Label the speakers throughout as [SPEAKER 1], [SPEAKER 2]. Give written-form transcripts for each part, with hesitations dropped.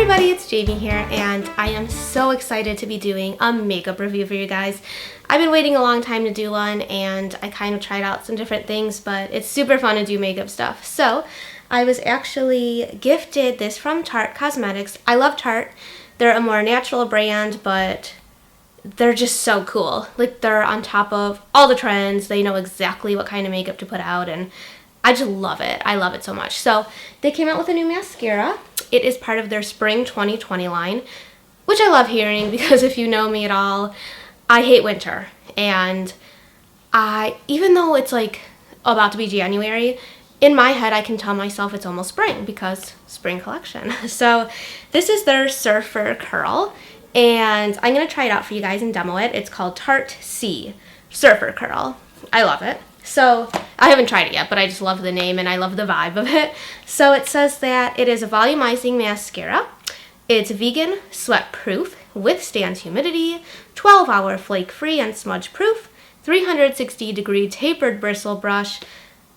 [SPEAKER 1] everybody, it's Jamie here, and I am so excited to be doing a makeup review for you guys. I've been waiting a long time to do one, and I kind of tried out some different things, but it's super fun to do makeup stuff. So I was actually gifted this from Tarte Cosmetics. I love Tarte. They're a more natural brand, but they're just so cool. Like, they're on top of all the trends. They know exactly what kind of makeup to put out, and I just love it. I love it so much. So they came out with a new mascara. It is part of their Spring 2020 line, which I love hearing because if you know me at all, I hate winter. And even though it's like about to be January, in my head I can tell myself it's almost spring because spring collection. So this is their Surfer Curl, and I'm going to try it out for you guys and demo it. It's called Tarte C Surfer Curl. I love it. So I haven't tried it yet, but I just love the name and I love the vibe of it. So it says that it is a volumizing mascara. It's vegan, sweat proof, withstands humidity, 12-hour flake free and smudge proof, 360-degree tapered bristle brush,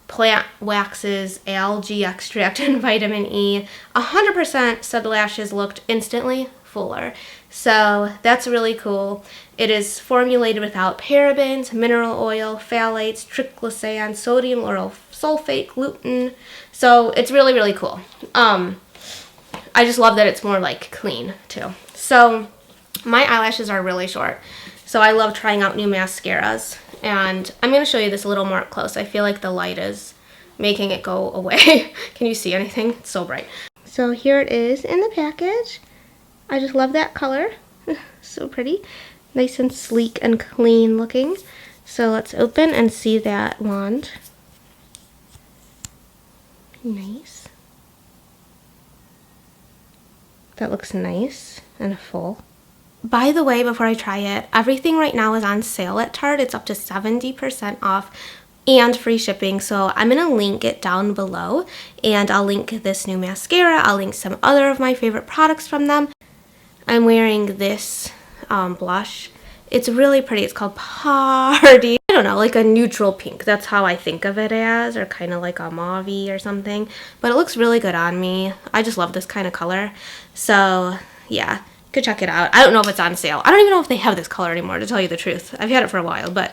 [SPEAKER 1] plant waxes, algae extract, and vitamin E. 100% said lashes looked instantly fuller. So that's really cool. It is formulated without parabens, mineral oil, phthalates, triclosan, sodium lauryl sulfate, gluten. So it's really, really cool. I just love that it's more like clean too. So my eyelashes are really short, so I love trying out new mascaras. And I'm going to show you this a little more up close. I feel like the light is making it go away. Can you see anything? It's so bright. So here it is in the package. I just love that color. So pretty. Nice and sleek and clean looking. So let's open and see that wand. Nice. That looks nice and full. By the way, before I try it, everything right now is on sale at Tarte. It's up to 70% off and free shipping. So I'm going to link it down below, and I'll link this new mascara. I'll link some other of my favorite products from them. I'm wearing this blush. It's really pretty. It's called Party. I don't know, like a neutral pink. That's how I think of it as, or kind of like a mauve or something. But it looks really good on me. I just love this kind of color. So yeah, you could check it out. I don't know if it's on sale. I don't even know if they have this color anymore, to tell you the truth. I've had it for a while, but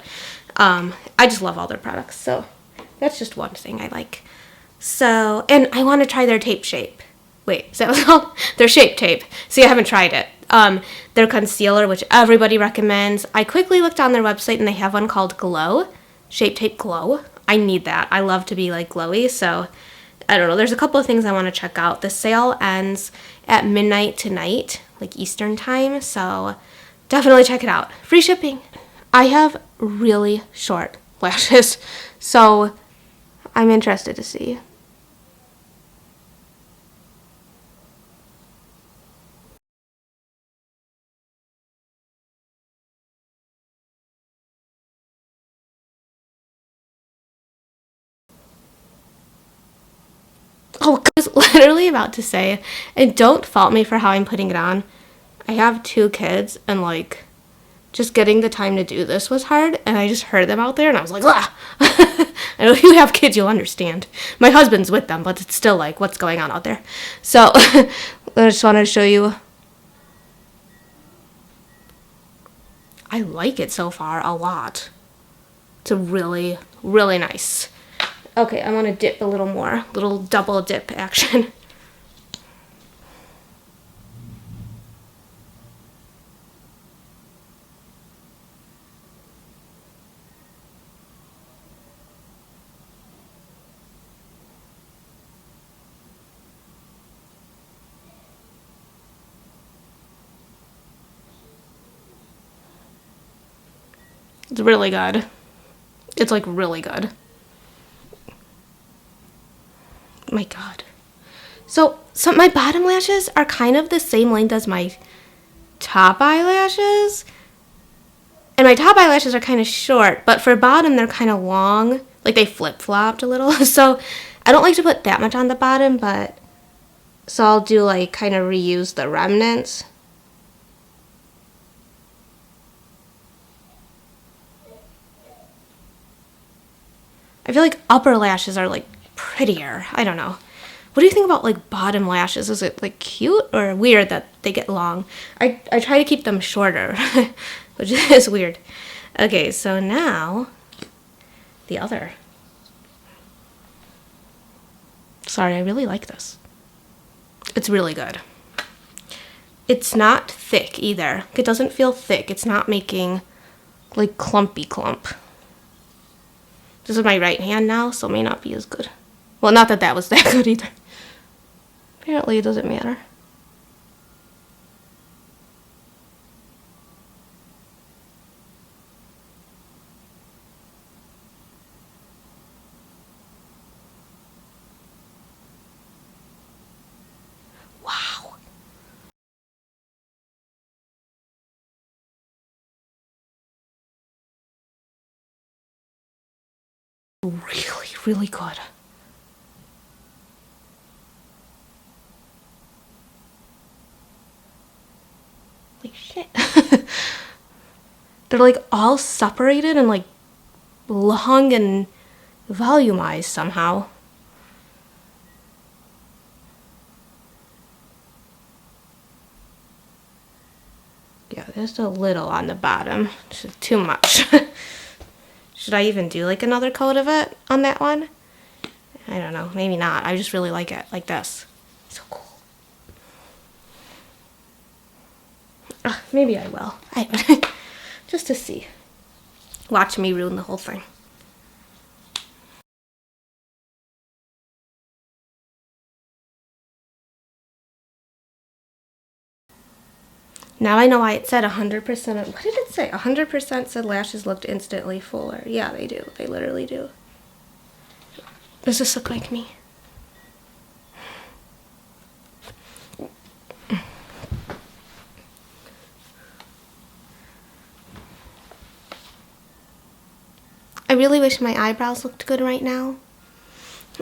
[SPEAKER 1] I just love all their products. So that's just one thing I like. So, and I want to try their tape shape. Wait, is that what's called? Their Shape Tape. See, I haven't tried it. Their concealer, which everybody recommends. I quickly looked on their website and they have one called Glow. Shape Tape Glow. I need that. I love to be like glowy, so I don't know. There's a couple of things I want to check out. The sale ends at midnight tonight, like Eastern time, so definitely check it out. Free shipping. I have really short lashes, so I'm interested to see. Oh, I was literally about to say, and don't fault me for how I'm putting it on. I have 2 kids, and like, just getting the time to do this was hard, and I just heard them out there, and I was like, ah! I know if you have kids, you'll understand. My husband's with them, but it's still like, what's going on out there? So, I just wanted to show you. I like it so far a lot. It's a really, really nice. Okay, I want to dip a little more. Little double dip action. It's really good. It's like really good. My God. So my bottom lashes are kind of the same length as my top eyelashes. And my top eyelashes are kind of short, but for bottom, they're kind of long. Like, they flip-flopped a little. So I don't like to put that much on the bottom, but so I'll do, like, kind of reuse the remnants. I feel like upper lashes are, like, prettier. I don't know. What do you think about like bottom lashes? Is it like cute or weird that they get long? I try to keep them shorter, which is weird. Okay, so now the other. Sorry, I really like this. It's really good. It's not thick either. It doesn't feel thick. It's not making like clumpy clump. This is my right hand now, so it may not be as good. Well, not that that was that good either. Apparently it doesn't matter. Wow. Really, really good. Like shit. They're like all separated and like long and volumized somehow. Yeah, there's a little on the bottom. Just too much. Should I even do like another coat of it on that one? I don't know. Maybe not. I just really like it like this. So cool. Maybe I will. Just to see. Watch me ruin the whole thing. Now I know why it said 100%. What did it say? 100% said lashes looked instantly fuller. Yeah, they do. They literally do. Does this look like me? I really wish my eyebrows looked good right now.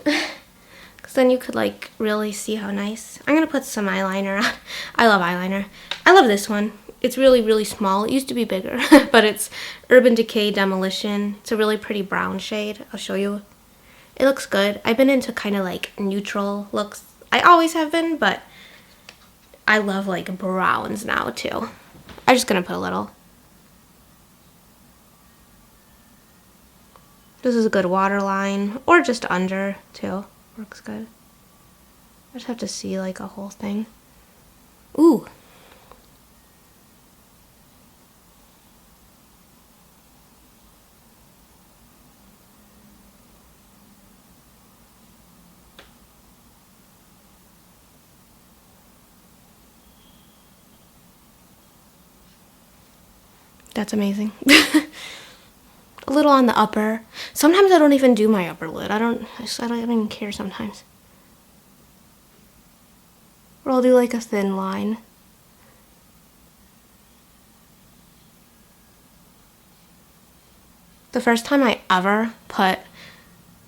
[SPEAKER 1] Because then you could like really see how nice. I'm going to put some eyeliner on. I love eyeliner. I love this one. It's really, really small. It used to be bigger, but it's Urban Decay Demolition. It's a really pretty brown shade. I'll show you. It looks good. I've been into kind of like neutral looks. I always have been, but I love like browns now too. I'm just going to put a little. This is a good waterline, or just under too. Works good. I just have to see like a whole thing. Ooh. That's amazing. A little on the upper. Sometimes I don't even do my upper lid. I don't even care sometimes. Or I'll do like a thin line. The first time I ever put,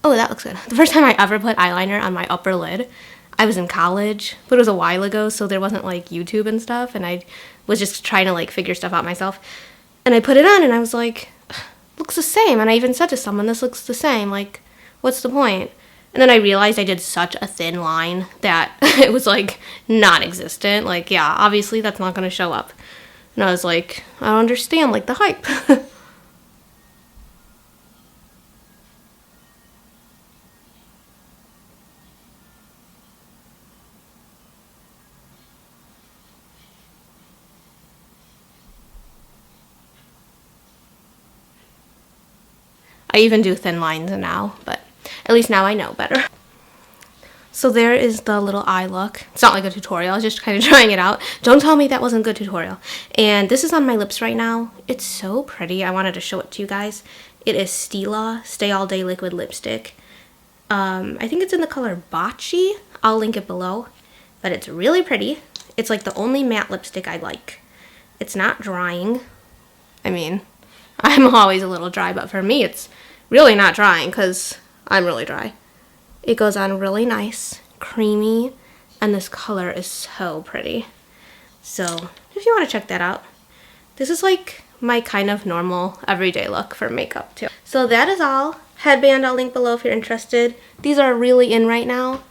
[SPEAKER 1] oh, that looks good. The first time I ever put eyeliner on my upper lid, I was in college, but it was a while ago, so there wasn't like YouTube and stuff, and I was just trying to like figure stuff out myself. And I put it on and I was like, looks the same. And I even said to someone, this looks the same. Like, what's the point? And then I realized I did such a thin line that it was like non-existent. Like, yeah, obviously that's not going to show up. And I was like, I don't understand like the hype. I even do thin lines now, but at least now I know better. So there is the little eye look. It's not like a tutorial, I was just kind of trying it out. Don't tell me that wasn't a good tutorial. And this is on my lips right now. It's so pretty. I wanted to show it to you guys. It is Stila Stay All Day Liquid Lipstick. I think it's in the color Bocce. I'll link it below. But it's really pretty. It's like the only matte lipstick I like. It's not drying. I mean, I'm always a little dry, but for me it's really not drying because I'm really dry. It goes on really nice, creamy, and this color is so pretty. So if you want to check that out, this is like my kind of normal everyday look for makeup too. So that is all. Headband I'll link below if you're interested. These are really in right now.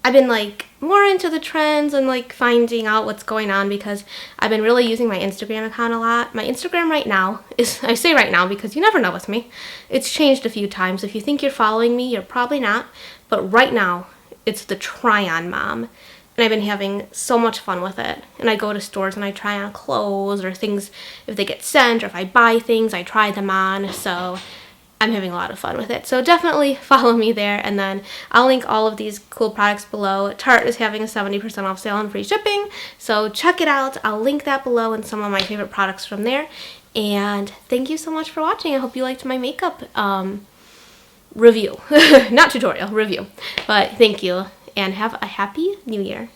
[SPEAKER 1] I've been like more into the trends and like finding out what's going on because I've been really using my Instagram account a lot. My Instagram right now is, I say right now because you never know with me, it's changed a few times. If you think you're following me, you're probably not. But right now, it's the Try On Mom. And I've been having so much fun with it. And I go to stores and I try on clothes or things if they get sent, or if I buy things, I try them on. So I'm having a lot of fun with it. So definitely follow me there. And then I'll link all of these cool products below. Tarte is having a 70% off sale and free shipping. So check it out. I'll link that below and some of my favorite products from there. And thank you so much for watching. I hope you liked my makeup review. Not tutorial, review. But thank you. And have a happy new year.